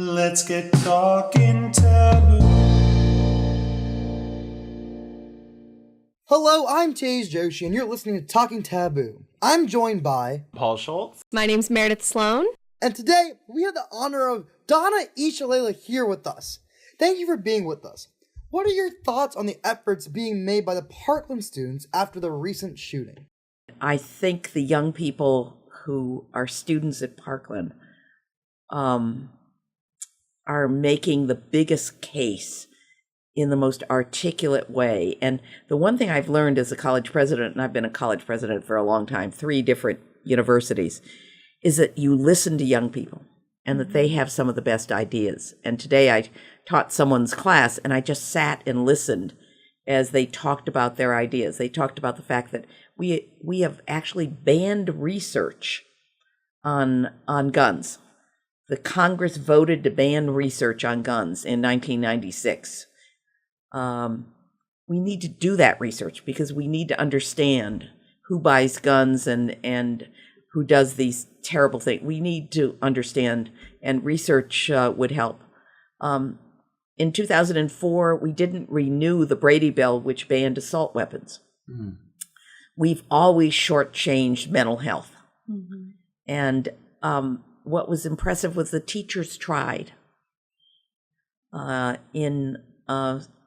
Let's get talking taboo. Hello, I'm today's Joshi, and you're listening to Talking Taboo. I'm joined by Paul Schulz. My name's Meredith Sloan. And today, we have the honor of Donna E. Shalala here with us. Thank you for being with us. What are your thoughts on the efforts being made by the Parkland students after the recent shooting? I think the young people who are students at Parkland are making the biggest case in the most articulate way. And the one thing I've learned as a college president, and I've been a college president for a long time, 3 different universities, is that you listen to young people and that they have some of the best ideas. And today I taught someone's class and I just sat and listened as they talked about their ideas. They talked about the fact that we have actually banned research on guns. The Congress voted to ban research on guns in 1996. We need to do that research because we need to understand who buys guns and who does these terrible things. We need to understand, and research would help. In 2004, we didn't renew the Brady Bill, which banned assault weapons. Mm. We've always shortchanged mental health. Mm-hmm. And what was impressive was the teachers tried in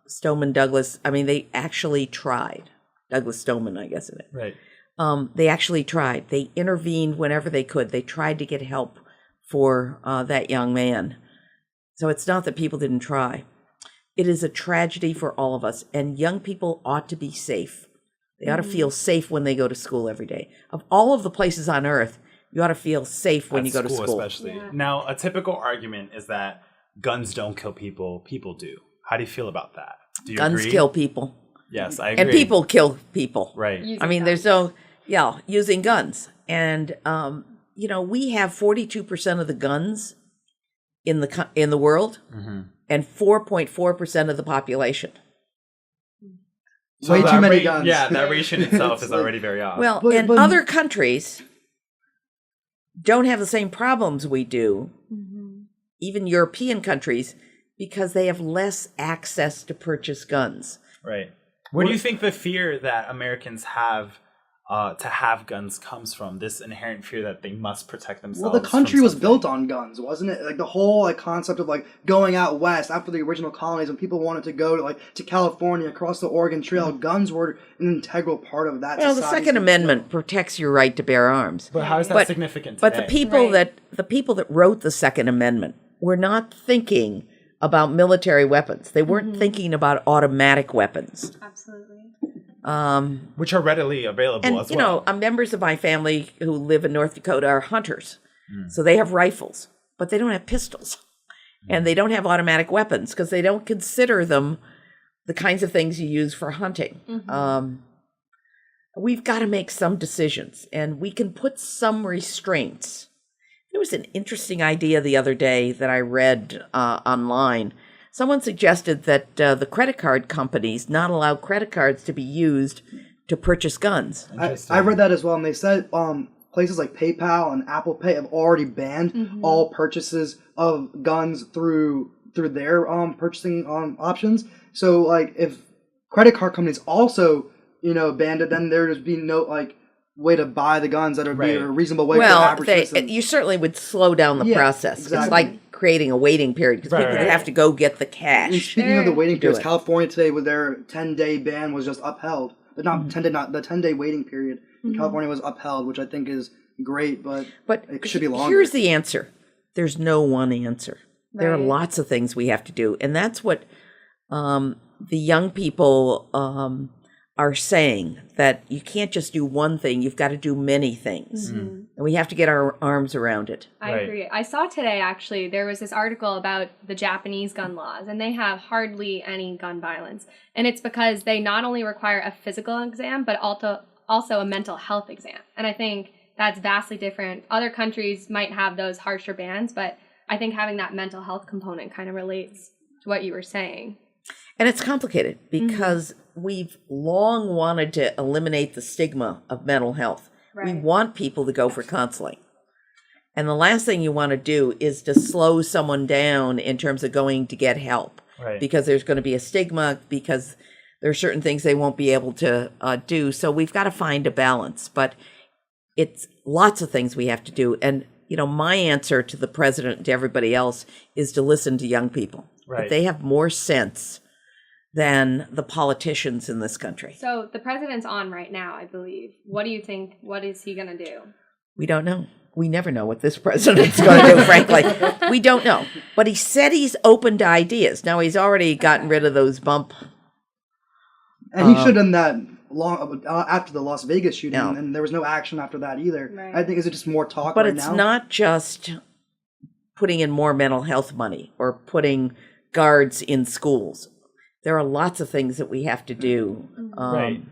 Stoneman Douglas. I mean, they actually tried. Douglas Stoneman, I guess it is. Right. They actually tried. They intervened whenever they could. They tried to get help for that young man. So it's not that people didn't try. It is a tragedy for all of us, and young people ought to be safe. They ought to feel safe when they go to school every day. Of all of the places on earth, you ought to feel safe when you go to school. Especially. Yeah. Now, a typical argument is that guns don't kill people, people do. How do you feel about that? Do you Guns agree? kill people. Yes, I agree. And people kill people. Right. There's no, using guns. And, we have 42% of the guns in the world, mm-hmm. and 4.4% of the population. So way too many guns. Yeah, that ratio in itself is already very odd. Well, but other countries don't have the same problems we do, mm-hmm. even European countries, because they have less access to purchase guns. Right. Where do you think the fear that Americans have to have guns comes from? This inherent fear that they must protect themselves. Well, the country was built on guns, wasn't it? Like the whole concept of going out west after the original colonies, when people wanted to go to California, across the Oregon Trail, mm-hmm. guns were an integral part of that. Well, the Second Amendment protects your right to bear arms. But how is that significant today? But the people that wrote the Second Amendment were not thinking about military weapons. They weren't mm-hmm. thinking about automatic weapons. Absolutely. Which are readily available as well. Members of my family who live in North Dakota are hunters. Mm. So they have rifles, but they don't have pistols. Mm. And they don't have automatic weapons because they don't consider them the kinds of things you use for hunting. Mm-hmm. We've got to make some decisions, and we can put some restraints. There was an interesting idea the other day that I read online. Someone suggested that the credit card companies not allow credit cards to be used to purchase guns. I read that as well, and they said places like PayPal and Apple Pay have already banned mm-hmm. all purchases of guns through their purchasing options. So, if credit card companies also banned it, then there'd be no way to buy the guns that would be a reasonable way for the average citizen. You certainly would slow down the process. Exactly. It's like creating a waiting period because people would have to go get the cash. And speaking of the waiting periods, California today with their 10-day ban was just upheld. But not mm-hmm. the 10-day waiting period in mm-hmm. California was upheld, which I think is great, but it should be longer. Here's the answer. There's no one answer. Right. There are lots of things we have to do. And that's what the young people are saying, that you can't just do one thing, you've got to do many things. Mm-hmm. And we have to get our arms around it. I agree. I saw today, actually, there was this article about the Japanese gun laws, and they have hardly any gun violence. And it's because they not only require a physical exam, but also a mental health exam. And I think that's vastly different. Other countries might have those harsher bans, but I think having that mental health component kind of relates to what you were saying. And it's complicated because we've long wanted to eliminate the stigma of mental health. Right. We want people to go for counseling. And the last thing you want to do is to slow someone down in terms of going to get help. Right. Because there's going to be a stigma, because there are certain things they won't be able to do. So we've got to find a balance. But it's lots of things we have to do. And, my answer to the president and to everybody else is to listen to young people. Right. If they have more sense than the politicians in this country. So the president's on right now, I believe. What do you think? What is he going to do? We don't know. We never know what this president's going to do, frankly. We don't know. But he said he's open to ideas. Now, he's already gotten rid of those bump. And he should have done that long after the Las Vegas shooting, and there was no action after that either. Right. I think is it just more talk but right it's now? not just putting in more mental health money or putting guards in schools. There are lots of things that we have to do. Right.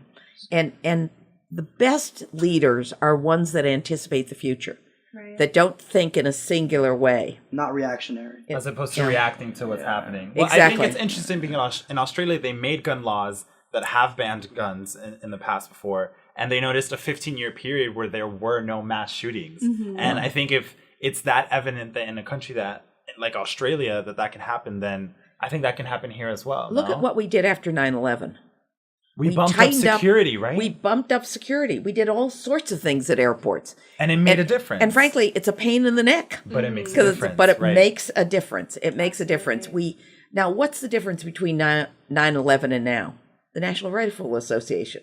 And the best leaders are ones that anticipate the future, Right. that don't think in a singular way. Not reactionary. As opposed to reacting to what's happening. Well, Exactly. I think it's interesting because in Australia, they made gun laws that have banned guns in the past before, and they noticed a 15-year period where there were no mass shootings. And I think if it's that evident that in a country that, like Australia, that can happen, then I think that can happen here as well. Look at what we did after 9/11. We bumped up tightened security, right? We bumped up security. We did all sorts of things at airports. And it made a difference. And frankly, it's a pain in the neck. But it makes a 'Cause difference. But it right? makes a difference. It makes a difference. Now, what's the difference between 9/11 and now? The National Rifle Association,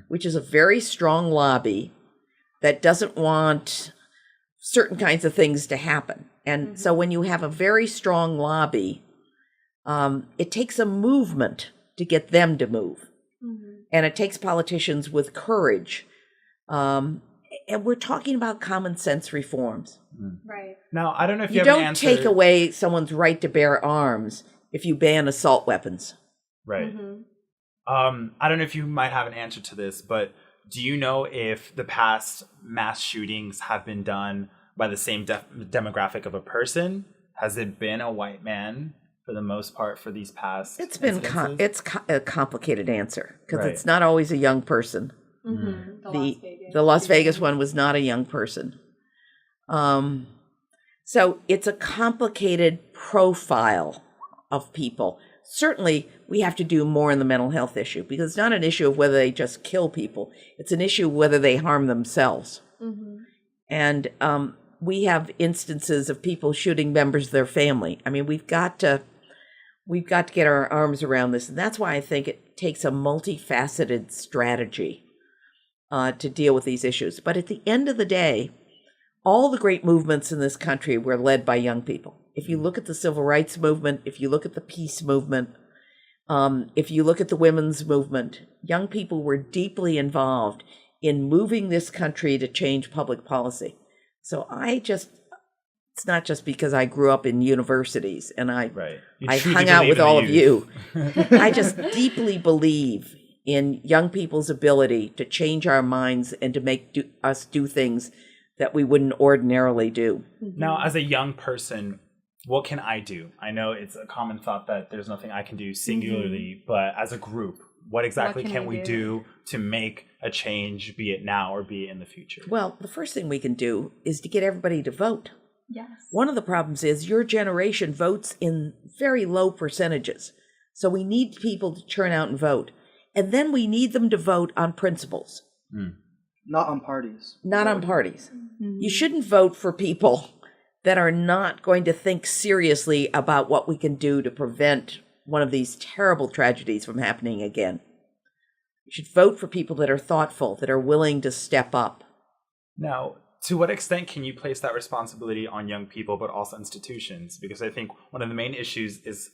which is a very strong lobby that doesn't want certain kinds of things to happen. And so when you have a very strong lobby, it takes a movement to get them to move. And it takes politicians with courage. And we're talking about common sense reforms. Right. Now, I don't know if you, You have an don't answer. take away someone's right to bear arms if you ban assault weapons. Right. I don't know if you might have an answer to this, but do you know if the past mass shootings have been done by the same demographic of a person? Has it been a white man for the most part for these past? It's been incidences? a complicated answer because Right. it's not always a young person. The Las Vegas one was not a young person. So it's a complicated profile of people. Certainly, we have to do more in the mental health issue because it's not an issue of whether they just kill people. It's an issue of whether they harm themselves. And we have instances of people shooting members of their family. I mean, we've got to get our arms around this. And that's why I think it takes a multifaceted strategy to deal with these issues. But at the end of the day, all the great movements in this country were led by young people. If you look at the civil rights movement, if you look at the peace movement, if you look at the women's movement, young people were deeply involved in moving this country to change public policy. So it's not just because I grew up in universities and I truly hung out believe with in the all of you. youth. I just deeply believe in young people's ability to change our minds and to make us do things that we wouldn't ordinarily do. Now, as a young person, what can I do? I know it's a common thought that there's nothing I can do singularly, but as a group, what exactly can we do to make a change, be it now or be it in the future? Well, the first thing we can do is to get everybody to vote. Yes. One of the problems is your generation votes in very low percentages. So we need people to turn out and vote. And then we need them to vote on principles. Not on parties. Not on parties. You shouldn't vote for people that are not going to think seriously about what we can do to prevent one of these terrible tragedies from happening again. You should vote for people that are thoughtful, that are willing to step up. Now, to what extent can you place that responsibility on young people, but also institutions? Because I think one of the main issues is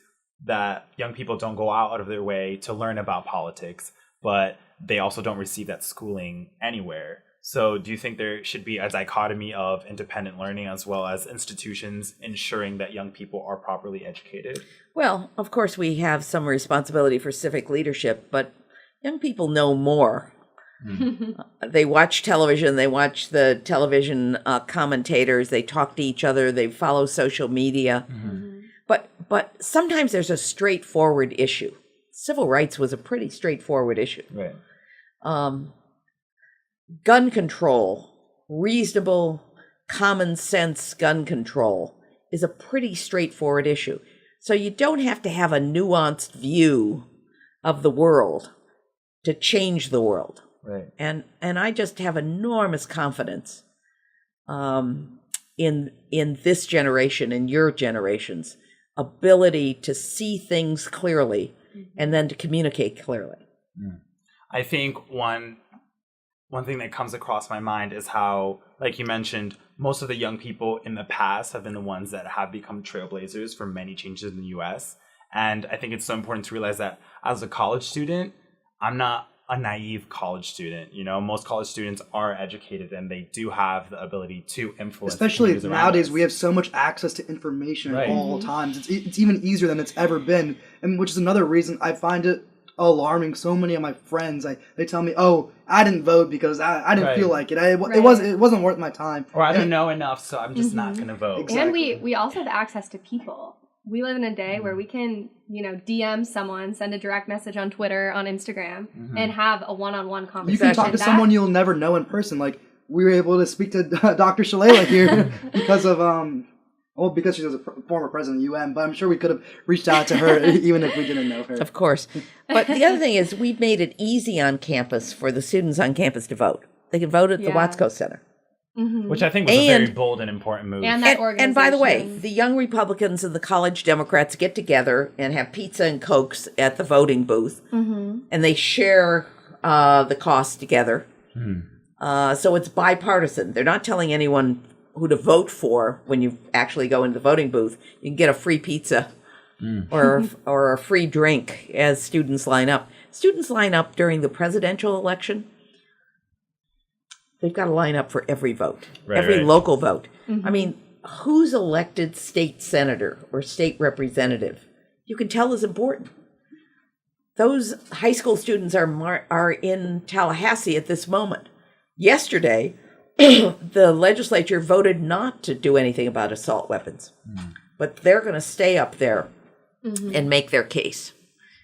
that young people don't go out of their way to learn about politics, but they also don't receive that schooling anywhere. So do you think there should be a dichotomy of independent learning as well as institutions ensuring that young people are properly educated? Well, of course, we have some responsibility for civic leadership, but young people know more. They watch television, they watch the television commentators, they talk to each other, they follow social media. But sometimes there's a straightforward issue. Civil rights was a pretty straightforward issue. Right. Gun control, reasonable common sense gun control is a pretty straightforward issue. So you don't have to have a nuanced view of the world to change the world. Right. And I just have enormous confidence in this generation and your generation's ability to see things clearly and then to communicate clearly. I think one thing that comes across my mind is how, like you mentioned, most of the young people in the past have been the ones that have become trailblazers for many changes in the U.S. And I think it's so important to realize that as a college student, I'm not a naive college student. You know, most college students are educated and they do have the ability to influence. Especially nowadays, we have so much access to information at all times. It's even easier than it's ever been, and which is another reason I find it alarming. So many of my friends, they tell me, "Oh, I didn't vote because I didn't feel like it. It wasn't worth my time, or I don't know enough, so I'm just not going to vote." Exactly. And we also have access to people. We live in a day where we can, DM someone, send a direct message on Twitter, on Instagram, and have a one-on-one conversation. You can talk to someone you'll never know in person. Like, we were able to speak to Dr. Shalala here because of, because she was a former president of UM, but I'm sure we could have reached out to her even if we didn't know her. Of course. But the other thing is we've made it easy on campus for the students on campus to vote. They can vote at the Watsco Center. Which I think was a very bold and important move. And by the way, the young Republicans and the college Democrats get together and have pizza and Cokes at the voting booth, and they share the cost together. So it's bipartisan. They're not telling anyone who to vote for when you actually go into the voting booth. You can get a free pizza or a free drink as students line up. Students line up during the presidential election. They've got to line up for every vote, every local vote. I mean, who's elected state senator or state representative, you can tell is important. Those high school students are in Tallahassee at this moment. Yesterday, the legislature voted not to do anything about assault weapons, but they're going to stay up there and make their case.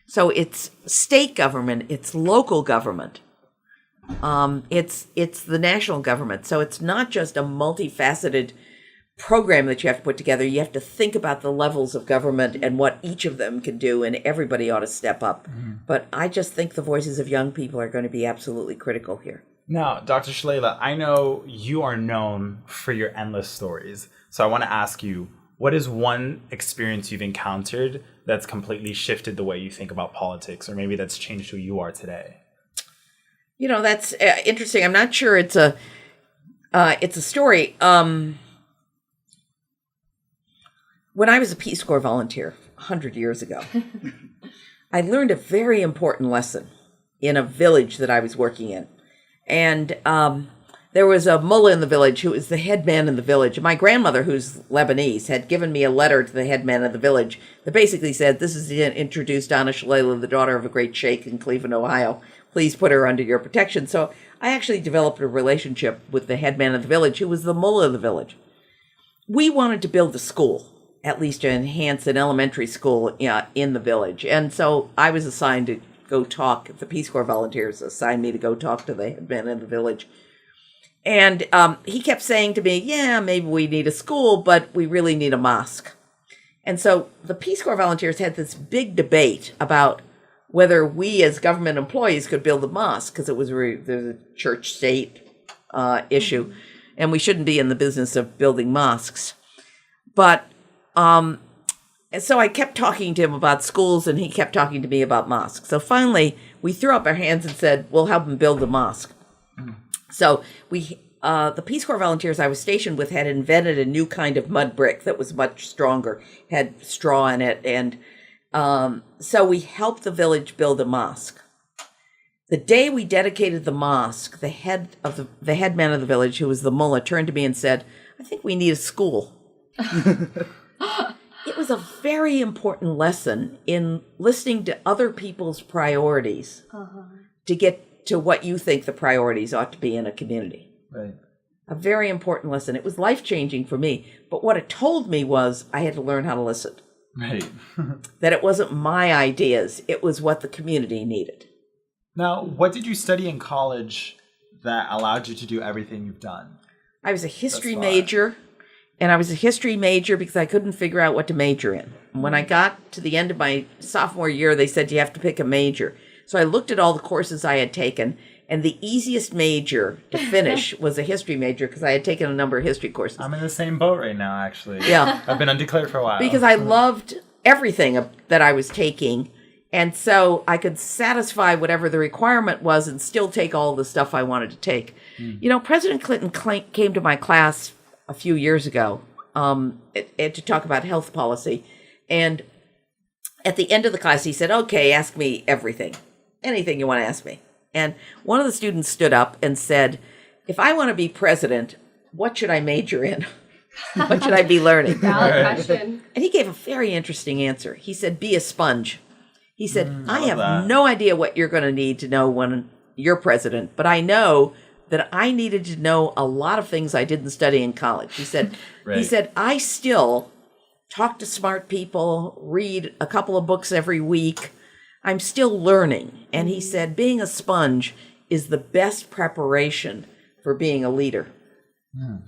So it's state government, it's local government. It's the national government. So it's not just a multifaceted program that you have to put together. You have to think about the levels of government and what each of them can do, and everybody ought to step up. But I just think the voices of young people are going to be absolutely critical here. Now, Dr. Shalala, I know you are known for your endless stories. So I want to ask you, what is one experience you've encountered that's completely shifted the way you think about politics, or maybe that's changed who you are today? That's interesting. I'm not sure it's a story. When I was a Peace Corps volunteer 100 years ago, I learned a very important lesson in a village that I was working in. And there was a mullah in the village who was the head man in the village. And my grandmother, who's Lebanese, had given me a letter to the head man of the village that basically said, "This is to introduce Donna Shalala, the daughter of a great sheikh in Cleveland, Ohio. Please put her under your protection." So I actually developed a relationship with the head man of the village, who was the mullah of the village. We wanted to build a school, at least to enhance an elementary school in the village. And so I was assigned to go talk. The Peace Corps volunteers assigned me to go talk to the head man of the village. And he kept saying to me, "Yeah, maybe we need a school, but we really need a mosque." And so the Peace Corps volunteers had this big debate about whether we as government employees could build a mosque, because it was there's a church-state issue, and we shouldn't be in the business of building mosques. But and so I kept talking to him about schools, and he kept talking to me about mosques. So finally, we threw up our hands and said, "We'll help him build a mosque." So the Peace Corps volunteers I was stationed with had invented a new kind of mud brick that was much stronger, had straw in it, and so we helped the village build a mosque. The day we dedicated the mosque, the head man of the village, who was the mullah, turned to me and said, "I think we need a school." It was a very important lesson in listening to other people's priorities to get to what you think the priorities ought to be in a community. Right. A very important lesson. It was life-changing for me. But what it told me was I had to learn how to listen. Right. That it wasn't my ideas. It was what the community needed. Now, what did you study in college that allowed you to do everything you've done? I was a history That's major, and I was a history major because I couldn't figure out what to major in. And when I got to the end of my sophomore year, they said you have to pick a major. So I looked at all the courses I had taken, and the easiest major to finish was a history major because I had taken a number of history courses. I'm in the same boat right now, actually. Yeah. I've been undeclared for a while. Because I loved everything that I was taking, and so I could satisfy whatever the requirement was and still take all the stuff I wanted to take. You know, President Clinton came to my class a few years ago to talk about health policy, and at the end of the class, he said, okay, ask me everything, anything you want to ask me. And one of the students stood up and said, if I want to be president, what should I major in? What should I be learning? Valid question. And he gave a very interesting answer. He said, be a sponge. He said, I have that. no idea what you're going to need to know when you're president, but I know that I needed to know a lot of things I didn't study in college. He said, Right. I still talk to smart people, read a couple of books every week. I'm still learning. And he said, being a sponge is the best preparation for being a leader.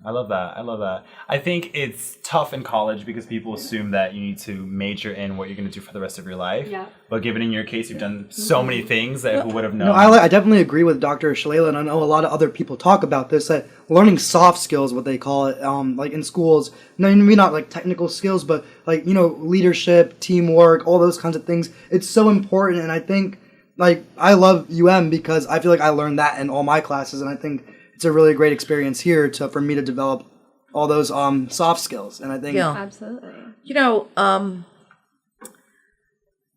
I love that. I think it's tough in college because people assume that you need to major in what you're going to do for the rest of your life. Yeah. But given in your case, you've done so many things that who would have known. No, I definitely agree with Dr. Shalala, and I know a lot of other people talk about this, that learning soft skills, what they call it, like in schools, maybe not like technical skills, but like, you know, leadership, teamwork, all those kinds of things. It's so important, and I think, like, I love UM because I feel like I learned that in all my classes, and I think it's a really great experience here for me to develop all those soft skills, and I think Absolutely. You know,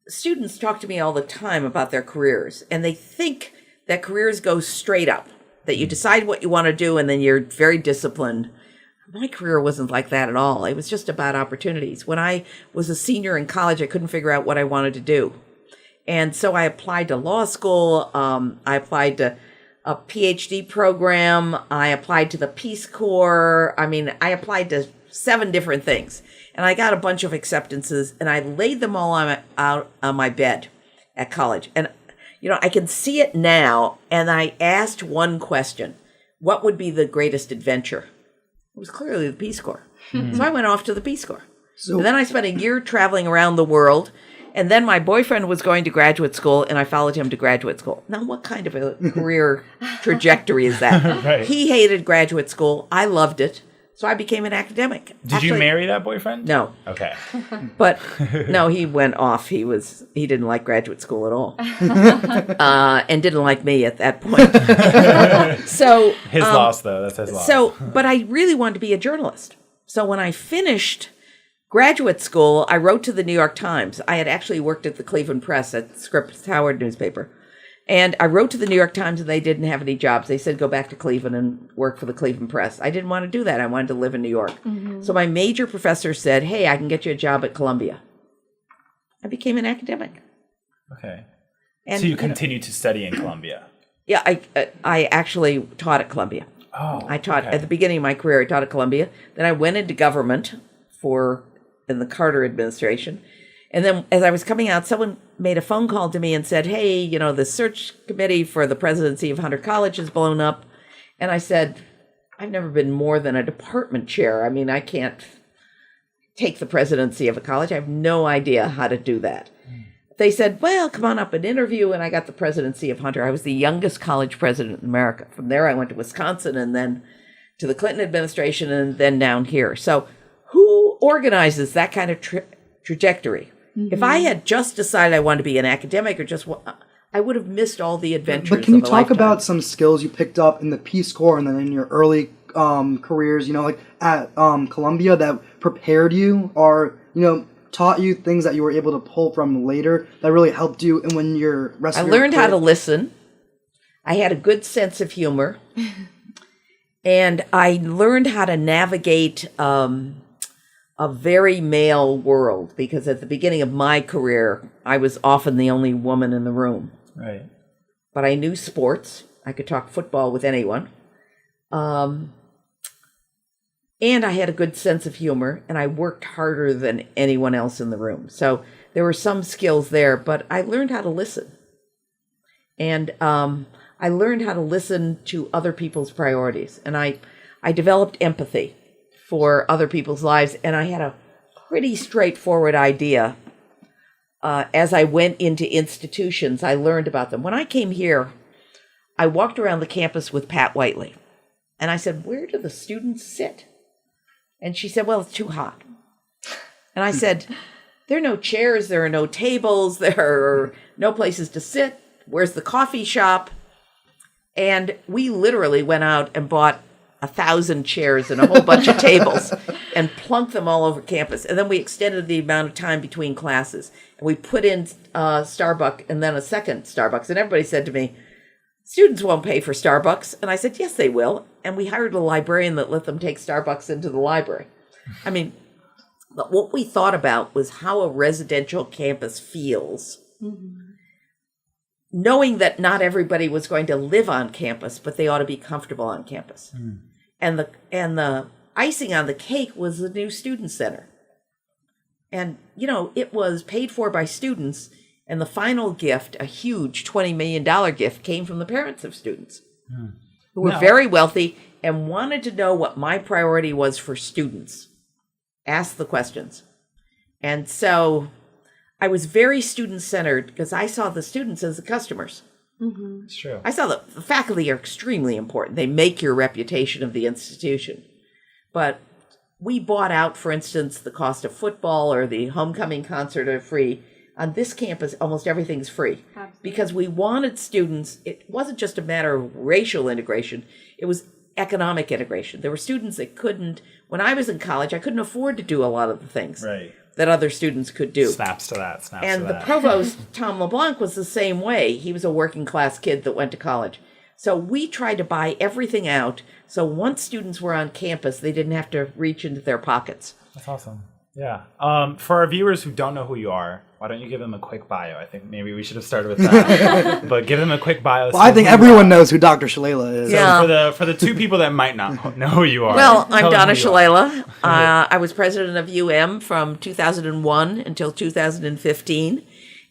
students talk to me all the time about their careers, and they think that careers go straight up, that you decide what you want to do and then you're very disciplined. My career wasn't like that at all. It was just about opportunities. When I was a senior in college, I couldn't figure out what I wanted to do. And so I applied to law school. I applied to a PhD program. I applied to the Peace Corps. I mean, I applied to 7 different things, and I got a bunch of acceptances, and I laid them all out on my bed at college. And, you know, I can see it now, and I asked one question: what would be the greatest adventure? It was clearly the Peace Corps. So I went off to the Peace Corps. And then I spent a year traveling around the world. And then my boyfriend was going to graduate school, and I followed him to graduate school. Now, what kind of a career trajectory is that? Right. He hated graduate school. I loved it. So I became an academic. Did you marry that boyfriend? No. Okay. But no, he went off. He didn't like graduate school at all. And didn't like me at that point. So His loss, though. That's his loss. So, but I really wanted to be a journalist. So when I finished graduate school, I wrote to the New York Times. I had actually worked at the Cleveland Press at Scripps Howard newspaper. And I wrote to the New York Times, and they didn't have any jobs. They said, go back to Cleveland and work for the Cleveland Press. I didn't want to do that. I wanted to live in New York. So my major professor said, hey, I can get you a job at Columbia. I became an academic. Okay. And So you continued to study in Columbia? Yeah, I actually taught at Columbia. Oh, I taught okay. at the beginning of my career. I taught at Columbia. Then I went into government in the Carter administration. And then as I was coming out, someone made a phone call to me and said, hey, you know, the search committee for the presidency of Hunter College has blown up. And I said, I've never been more than a department chair. I mean, I can't take the presidency of a college. I have no idea how to do that. They said, well, come on up and interview. And I got the presidency of Hunter. I was the youngest college president in America. From there, I went to Wisconsin and then to the Clinton administration and then down here. So who organizes that kind of trajectory? If I had just decided I wanted to be an academic I would have missed all the adventures. But can you of a talk lifetime. about some skills you picked up in the Peace Corps and then in your early careers, you know, like at Columbia, that prepared you or, you know, taught you things that you were able to pull from later that really helped you and when your rest I of your learned how to career- listen. I had a good sense of humor. And I learned how to navigate a very male world, because at the beginning of my career, I was often the only woman in the room. Right. But I knew sports. I could talk football with anyone. And I had a good sense of humor, and I worked harder than anyone else in the room. So there were some skills there, but I learned how to listen. And I learned how to listen to other people's priorities. And I I developed empathy for other people's lives, and I had a pretty straightforward idea. As I went into institutions, I learned about them. When I came here, I walked around the campus with Pat Whiteley, and I said, "Where do the students sit?" And she said, "Well, it's too hot." And I said, "There are no chairs, there are no tables, there are no places to sit. Where's the coffee shop?" And we literally went out and bought 1,000 chairs and a whole bunch of tables and plunked them all over campus. And then we extended the amount of time between classes. And we put in Starbucks and then a second Starbucks. And everybody said to me, "Students won't pay for Starbucks." And I said, "Yes, they will." And we hired a librarian that let them take Starbucks into the library. I mean, but what we thought about was how a residential campus feels. Knowing that not everybody was going to live on campus, but they ought to be comfortable on campus. And the icing on the cake was the new student center. And, you know, it was paid for by students. And the final gift, a huge $20 million gift, came from the parents of students who were very wealthy and wanted to know what my priority was for students. Ask the questions. And so I was very student-centered because I saw the students as the customers. It's true. I saw the faculty are extremely important. They make your reputation of the institution. But we bought out, for instance, the cost of football or the homecoming concert are free. On this campus, almost everything's free. Absolutely. Because we wanted students, it wasn't just a matter of racial integration, it was economic integration. There were students that couldn't, when I was in college, I couldn't afford to do a lot of the things that other students could do. Snaps to that. And the provost, Tom LeBlanc, was the same way. He was a working class kid that went to college. So we tried to buy everything out. So once students were on campus, they didn't have to reach into their pockets. That's awesome. Yeah. For our viewers who don't know who you are, why don't you give them a quick bio? I think maybe we should have started with that. But give them a quick bio. Well, I think everyone knows who Dr. Shalala is. So for the two people that might not know who you are. Well, I'm Donna Shalala. I was president of UM from 2001 until 2015.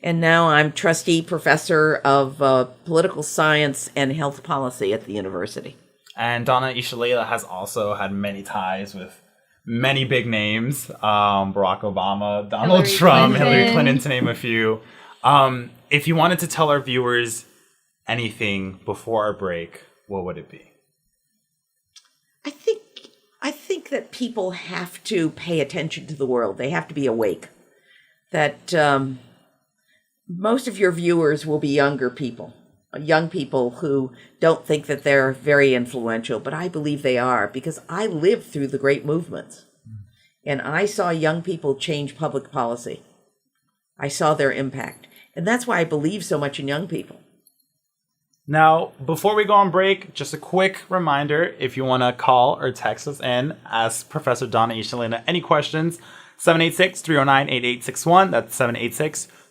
And now I'm trustee professor of political science and health policy at the university. And Donna E. Shalala has also had many ties with many big names, Barack Obama, Donald Trump, Hillary Clinton, to name a few. If you wanted to tell our viewers anything before our break, what would it be? I think that people have to pay attention to the world. They have to be awake. That most of your viewers will be younger people. Young people who don't think that they're very influential, but I believe they are because I lived through the great movements and I saw young people change public policy. I saw their impact. And that's why I believe so much in young people. Now, before we go on break, just a quick reminder, if you want to call or text us in, ask Professor Donna E. Shalala any questions, 786-309-8861. That's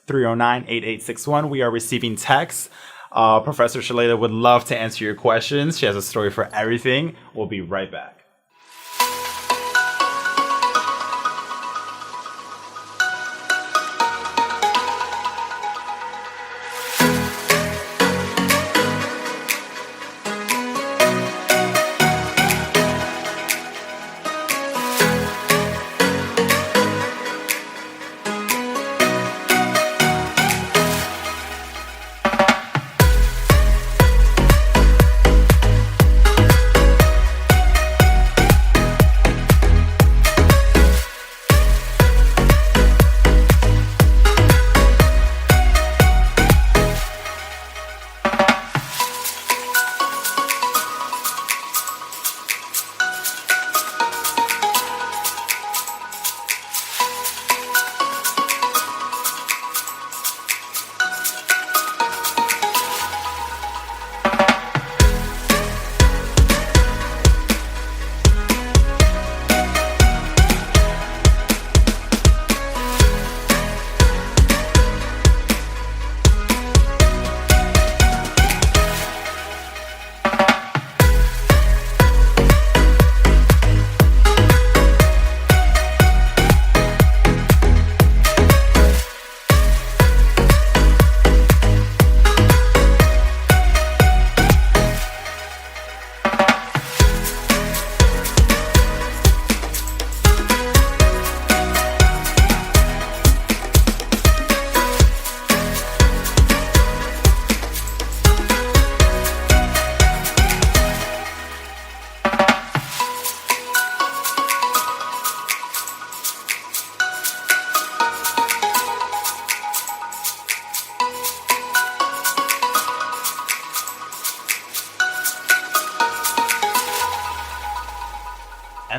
786-309-8861. We are receiving texts. Professor Shalala would love to answer your questions. She has a story for everything. We'll be right back.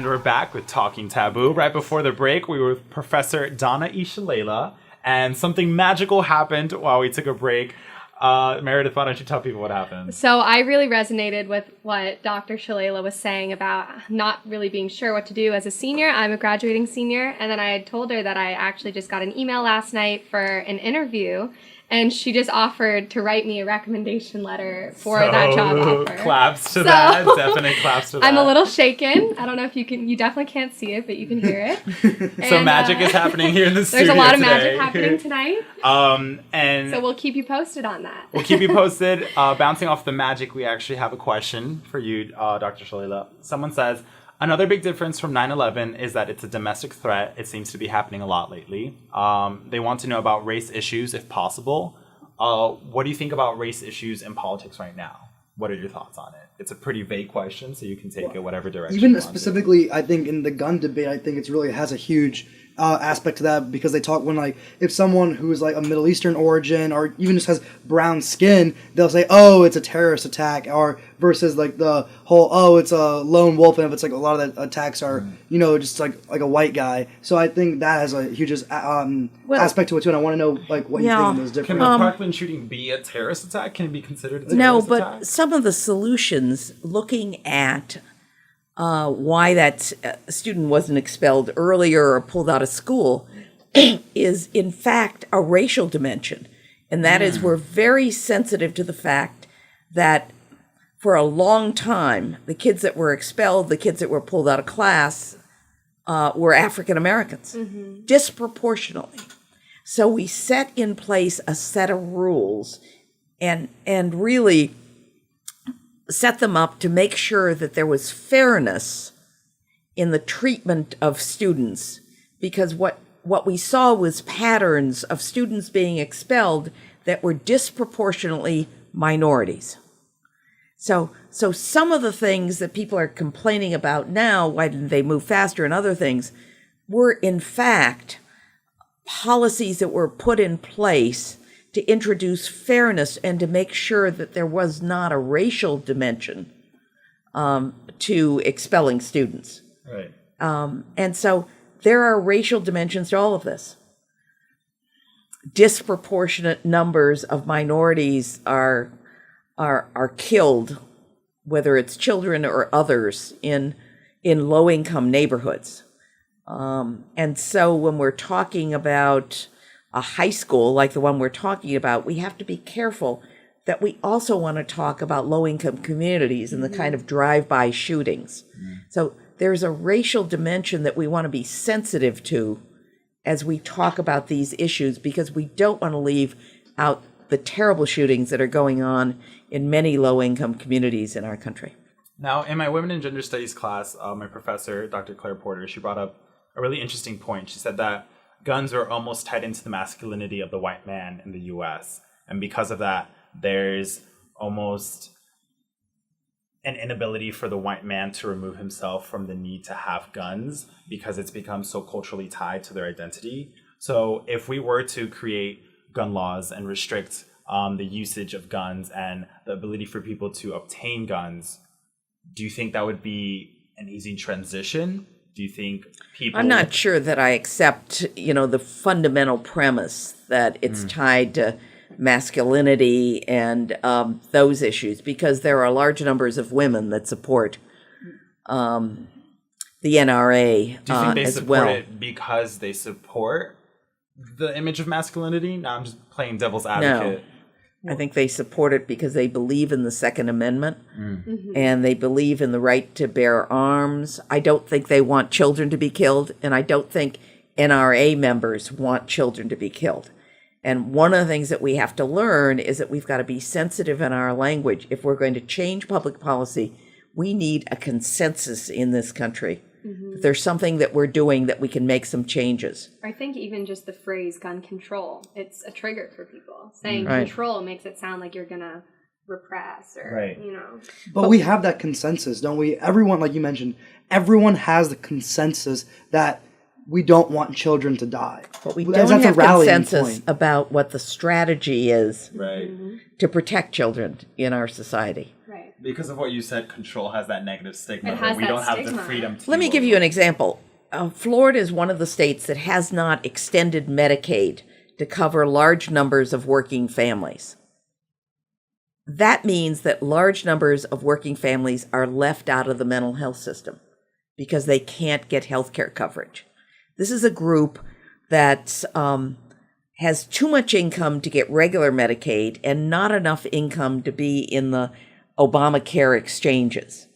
And we're back with Talking Taboo. Right before the break, we were with Professor Donna E. Shalala, and something magical happened while we took a break. Meredith, why don't you tell people what happened? So I really resonated with what Dr. Shalala was saying about not really being sure what to do as a senior. I'm a graduating senior, and then I had told her that I actually just got an email last night for an interview, and she just offered to write me a recommendation letter for that job offer. Claps to that. Definite claps to that. I'm a little shaken. I don't know if you definitely can't see it, but you can hear it. So magic is happening here in the studio There's a lot of today. magic happening tonight. And so we'll keep you posted on that. We'll keep you posted. Bouncing off the magic, we actually have a question for you, Dr. Shalala. Someone says, another big difference from 9/11 is that it's a domestic threat. It seems to be happening a lot lately. They want to know about race issues, if possible. What do you think about race issues in politics right now? What are your thoughts on it? It's a pretty vague question, so you can take it whatever direction you Even want specifically, I think in the gun debate, I think it's really has a huge aspect to that, because they talk when, like, if someone who is like a Middle Eastern origin or even just has brown skin, they'll say, oh, it's a terrorist attack, or versus like the whole, oh, it's a lone wolf, and if it's like a lot of the attacks are, you know, just like a white guy. So I think that has a huge aspect to it too, and I want to know like what you think of those Can different. the Parkland shooting be a terrorist attack? Can it be considered a terrorist No, attack? but some of the solutions, looking at why that student wasn't expelled earlier or pulled out of school, is in fact a racial dimension. And that is, we're very sensitive to the fact that for a long time, the kids that were expelled, the kids that were pulled out of class, were African Americans, disproportionately. So we set in place a set of rules and really set them up to make sure that there was fairness in the treatment of students, because what we saw was patterns of students being expelled that were disproportionately minorities. So some of the things that people are complaining about now, why didn't they move faster, and other things, were in fact policies that were put in place to introduce fairness and to make sure that there was not a racial dimension to expelling students. Right. And so there are racial dimensions to all of this. Disproportionate numbers of minorities are killed, whether it's children or others, in low-income neighborhoods. And so when we're talking about a high school like the one we're talking about, we have to be careful that we also want to talk about low-income communities and the kind of drive-by shootings. So there's a racial dimension that we want to be sensitive to as we talk about these issues, because we don't want to leave out the terrible shootings that are going on in many low-income communities in our country. Now, in my Women and Gender Studies class, my professor, Dr. Claire Porter, she brought up a really interesting point. She said that guns are almost tied into the masculinity of the white man in the U.S. And because of that, there's almost an inability for the white man to remove himself from the need to have guns, because it's become so culturally tied to their identity. So if we were to create gun laws and restrict the usage of guns and the ability for people to obtain guns, do you think that would be an easy transition? Do you think people... I'm not sure that I accept, the fundamental premise that it's tied to masculinity and those issues, because there are large numbers of women that support the NRA Do you think they as support well. it because they support the image of masculinity? No, I'm just playing devil's advocate. I think they support it because they believe in the Second Amendment and they believe in the right to bear arms. I don't think they want children to be killed, and I don't think NRA members want children to be killed. And one of the things that we have to learn is that we've got to be sensitive in our language. If we're going to change public policy, we need a consensus in this country. If there's something that we're doing that we can make some changes. I think even just the phrase gun control, it's a trigger for people. Saying control makes it sound like you're going to repress or, But we have that consensus, don't we? Everyone, like you mentioned, everyone has the consensus that we don't want children to die. But we don't have consensus about what the strategy is Right. to protect children in our society. Right. because of what you said, control has that negative stigma. It has we that don't have the stigma. freedom to. Let me give you an example. Florida is one of the states that has not extended Medicaid to cover large numbers of working families. That means that large numbers of working families are left out of the mental health system because they can't get health care coverage. This is a group that has too much income to get regular Medicaid and not enough income to be in the Obamacare exchanges.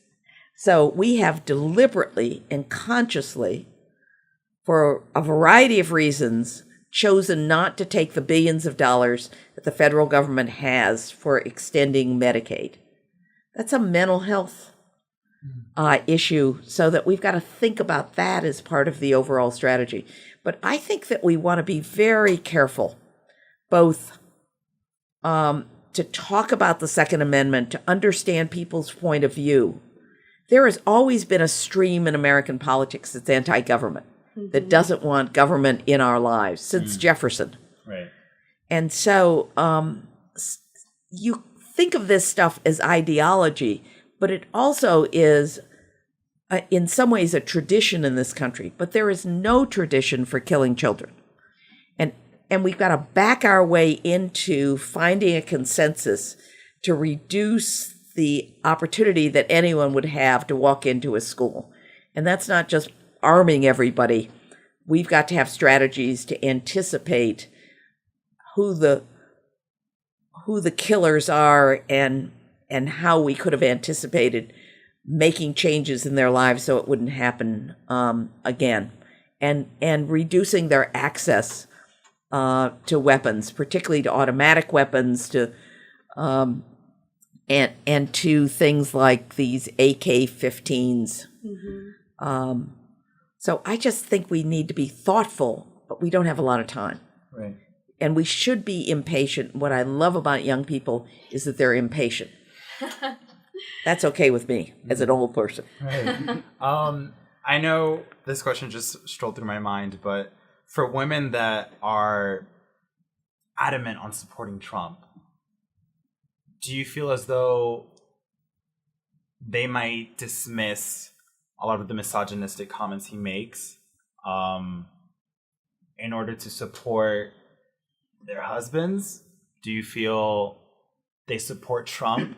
So we have deliberately and consciously, for a variety of reasons, chosen not to take the billions of dollars that the federal government has for extending Medicaid. That's a mental health issue, so that we've got to think about that as part of the overall strategy. But I think that we want to be very careful, both to talk about the Second Amendment, to understand people's point of view. There has always been a stream in American politics that's anti-government, that doesn't want government in our lives since Jefferson. Right. And so you think of this stuff as ideology, but it also is, in some ways, a tradition in this country. But there is no tradition for killing children. And we've got to back our way into finding a consensus to reduce the opportunity that anyone would have to walk into a school. And that's not just arming everybody. We've got to have strategies to anticipate who the killers are and how we could have anticipated making changes in their lives so it wouldn't happen again, and reducing their access to weapons, particularly to automatic weapons, to and to things like these AK-15s. So I just think we need to be thoughtful, but we don't have a lot of time. Right. And we should be impatient. What I love about young people is that they're impatient. That's okay with me as an old person. Right. I know this question just strolled through my mind, but for women that are adamant on supporting Trump, do you feel as though they might dismiss a lot of the misogynistic comments he makes in order to support their husbands? Do you feel they support Trump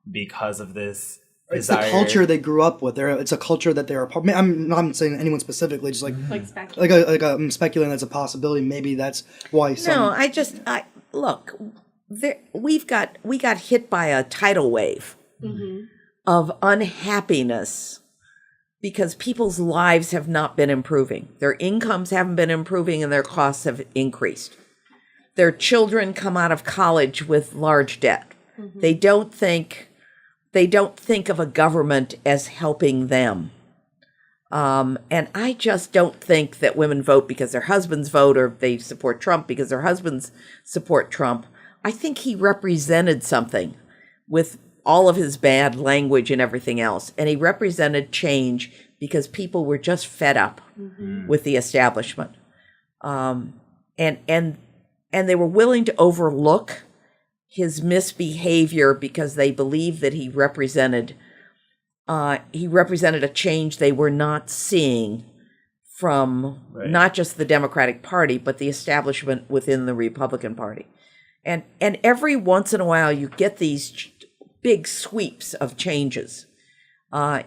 because of this desire? It's the culture they grew up with. It's a culture that they're a part. I'm not saying anyone specifically, just I'm speculating that's a possibility. Maybe that's why. Look. We got hit by a tidal wave of unhappiness because people's lives have not been improving. Their incomes haven't been improving and their costs have increased. Their children come out of college with large debt. They don't think of a government as helping them. And I just don't think that women vote because their husbands vote, or they support Trump because their husbands support Trump. I think he represented something with all of his bad language and everything else. And he represented change because people were just fed up with the establishment. And they were willing to overlook his misbehavior because they believed that he represented a change they were not seeing from not just the Democratic Party, but the establishment within the Republican Party. And every once in a while, you get these big sweeps of changes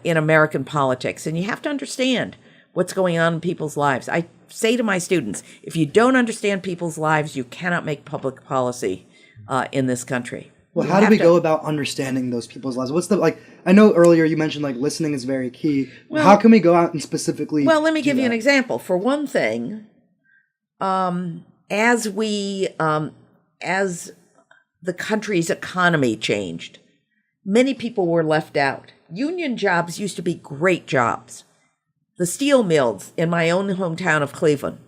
in American politics. And you have to understand what's going on in people's lives. I say to my students, if you don't understand people's lives, you cannot make public policy in this country. Well, how do we go about understanding those people's lives? What's I know earlier you mentioned listening is very key. Well, how can we go out and specifically let me give you an example. For one thing, as the country's economy changed, many people were left out. Union jobs used to be great jobs. The steel mills in my own hometown of Cleveland,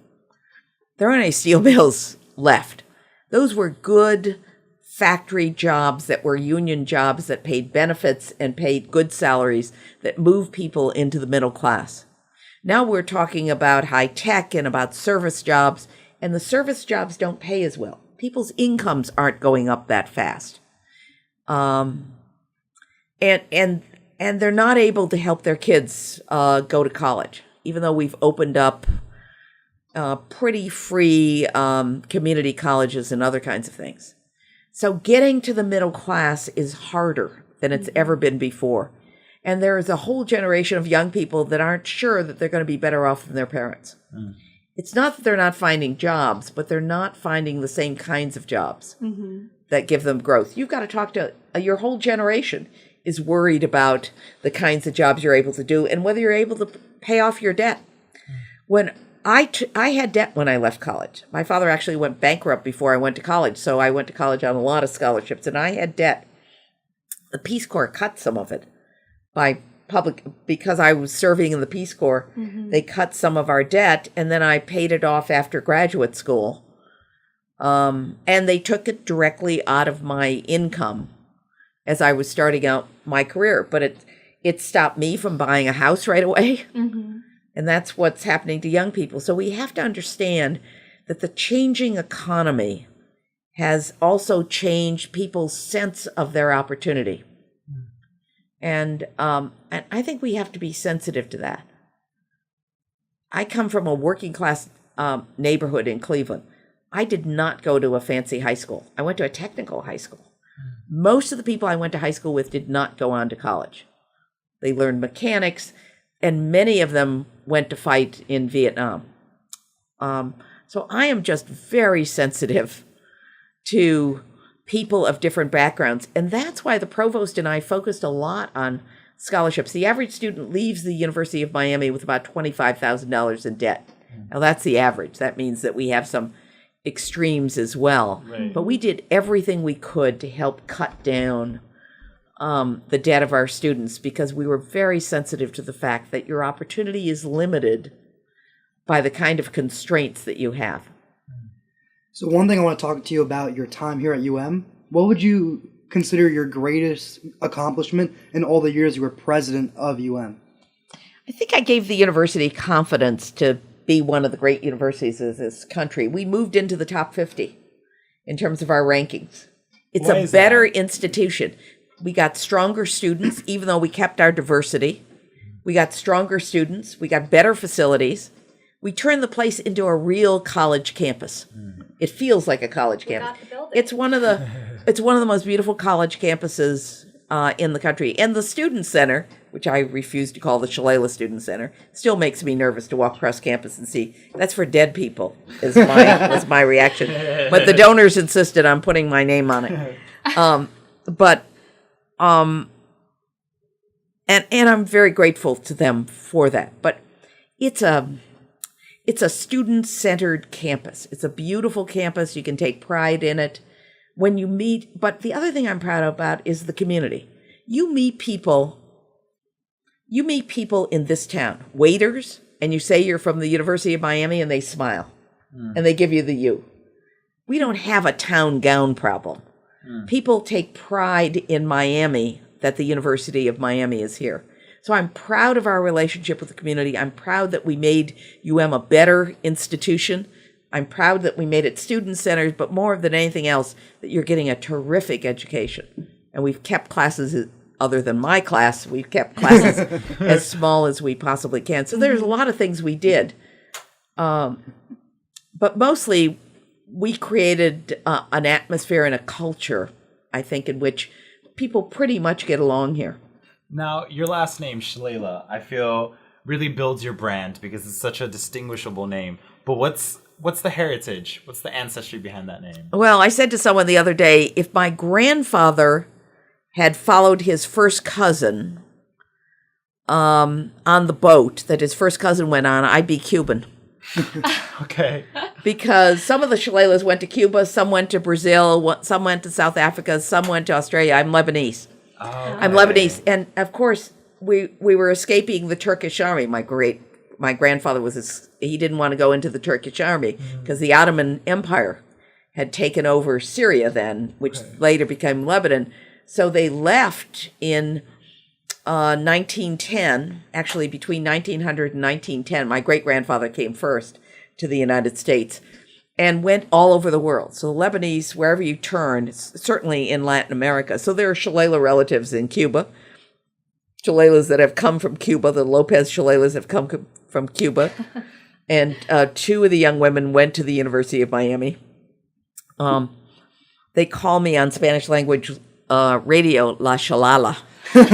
there aren't any steel mills left. Those were good factory jobs that were union jobs that paid benefits and paid good salaries that moved people into the middle class. Now we're talking about high tech and about service jobs, and the service jobs don't pay as well. People's incomes aren't going up that fast. and they're not able to help their kids go to college, even though we've opened up pretty free community colleges and other kinds of things. So getting to the middle class is harder than it's ever been before. And there is a whole generation of young people that aren't sure that they're going to be better off than their parents. It's not that they're not finding jobs, but they're not finding the same kinds of jobs that give them growth. You've got to talk to your whole generation is worried about the kinds of jobs you're able to do and whether you're able to pay off your debt. When I had debt when I left college. My father actually went bankrupt before I went to college, so I went to college on a lot of scholarships, and I had debt. The Peace Corps cut some of it because I was serving in the Peace Corps. They cut some of our debt, and then I paid it off after graduate school. And they took it directly out of my income as I was starting out my career, but it stopped me from buying a house right away. And that's what's happening to young people. So we have to understand that the changing economy has also changed people's sense of their opportunity. And I think we have to be sensitive to that. I come from a working class neighborhood in Cleveland. I did not go to a fancy high school. I went to a technical high school. Most of the people I went to high school with did not go on to college. They learned mechanics, and many of them went to fight in Vietnam. So I am just very sensitive to people of different backgrounds. And that's why the provost and I focused a lot on scholarships. The average student leaves the University of Miami with about $25,000 in debt. Now that's the average. That means that we have some extremes as well. But we did everything we could to help cut down the debt of our students because we were very sensitive to the fact that your opportunity is limited by the kind of constraints that you have. So one thing I want to talk to you about your time here at UM. What would you consider your greatest accomplishment in all the years you were president of UM? I think I gave the university confidence to be one of the great universities of this country. We moved into the top 50 in terms of our rankings. It's a better institution. We got stronger students, even though we kept our diversity. We got stronger students. We got better facilities. We turned the place into a real college campus. It feels like a college campus. It's one of the most beautiful college campuses in the country. And the Student Center, which I refuse to call the Shalala Student Center, still makes me nervous to walk across campus and see. That's for dead people, was my reaction. But the donors insisted on putting my name on it. And I'm very grateful to them for that. But it's a student-centered campus. It's a beautiful campus. You can take pride in it when you meet. But the other thing I'm proud about is the community. You meet people in this town, waiters, and you say you're from the University of Miami, and they smile, and they give you the U. We don't have a town gown problem. People take pride in Miami that the University of Miami is here. So I'm proud of our relationship with the community. I'm proud that we made UM a better institution. I'm proud that we made it student-centered, but more than anything else, that you're getting a terrific education. And we've kept classes, other than my class, we've kept classes as small as we possibly can. So there's a lot of things we did. But mostly, we created an atmosphere and a culture, I think, in which people pretty much get along here. Now, your last name, Shalala, I feel really builds your brand because it's such a distinguishable name. But what's the heritage? What's the ancestry behind that name? Well, I said to someone the other day, if my grandfather had followed his first cousin on the boat that his first cousin went on, I'd be Cuban. Okay. Because some of the Shalalas went to Cuba, some went to Brazil, some went to South Africa, some went to Australia. I'm Lebanese. Oh, okay. I'm Lebanese. And of course, we were escaping the Turkish army. My grandfather he didn't want to go into the Turkish army because the Ottoman Empire had taken over Syria then, which later became Lebanon. So they left in 1910, actually between 1900 and 1910. My great-grandfather came first to the United States and went all over the world. So Lebanese, wherever you turn, certainly in Latin America. So there are Shalala relatives in Cuba. Shalalas that have come from Cuba. The Lopez Shalalas have come from Cuba. And 2 of the young women went to the University of Miami. They call me on Spanish language radio La Shalala. Should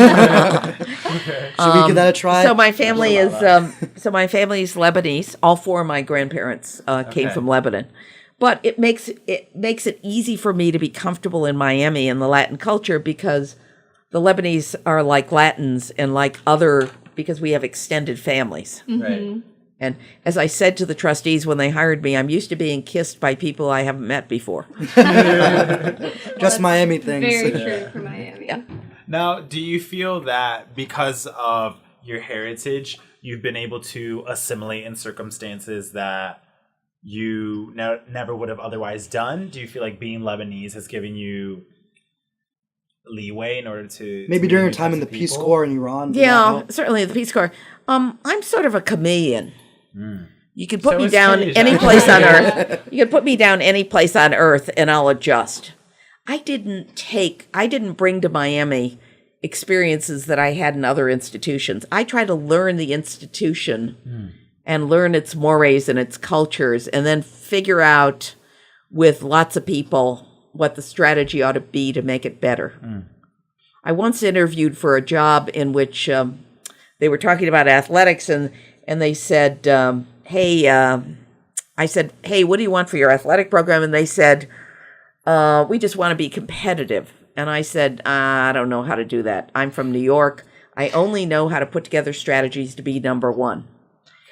we give that a try? So my family is Lebanese. All 4 of my grandparents came from Lebanon. But it makes it easy for me to be comfortable in Miami and the Latin culture because the Lebanese are like Latins and like because we have extended families. Right. And as I said to the trustees when they hired me, I'm used to being kissed by people I haven't met before. Just Miami things. Very true for Miami. Yeah. Now, do you feel that because of your heritage, you've been able to assimilate in circumstances that you never would have otherwise done? Do you feel like being Lebanese has given you leeway in order to maybe during your time in the Peace Corps in Iran? Yeah, certainly the Peace Corps. I'm sort of a chameleon. You can put me down any place on earth. You can put me down any place on earth, and I'll adjust. I didn't bring to Miami experiences that I had in other institutions. I try to learn the institution and learn its mores and its cultures, and then figure out with lots of people what the strategy ought to be to make it better. I once interviewed for a job in which they were talking about athletics, and they said, I said, hey, what do you want for your athletic program? And they said, we just want to be competitive. And I said, I don't know how to do that. I'm from New York. I only know how to put together strategies to be number one.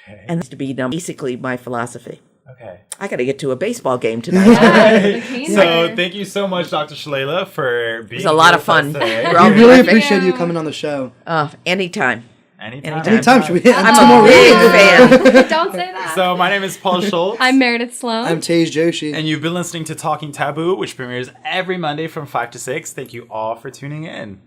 Okay. And that's to be basically my philosophy. Okay. I got to get to a baseball game tonight. So thank you so much, Dr. Shalala, for being here. It was a lot of fun. We really appreciate you coming on the show. Anytime. Anytime. Should we hit I'm two more a big fan. Don't say that. So my name is Paul Schulz. I'm Meredith Sloan. I'm Joshi. And you've been listening to Talking Taboo, which premieres every Monday from 5 to 6. Thank you all for tuning in.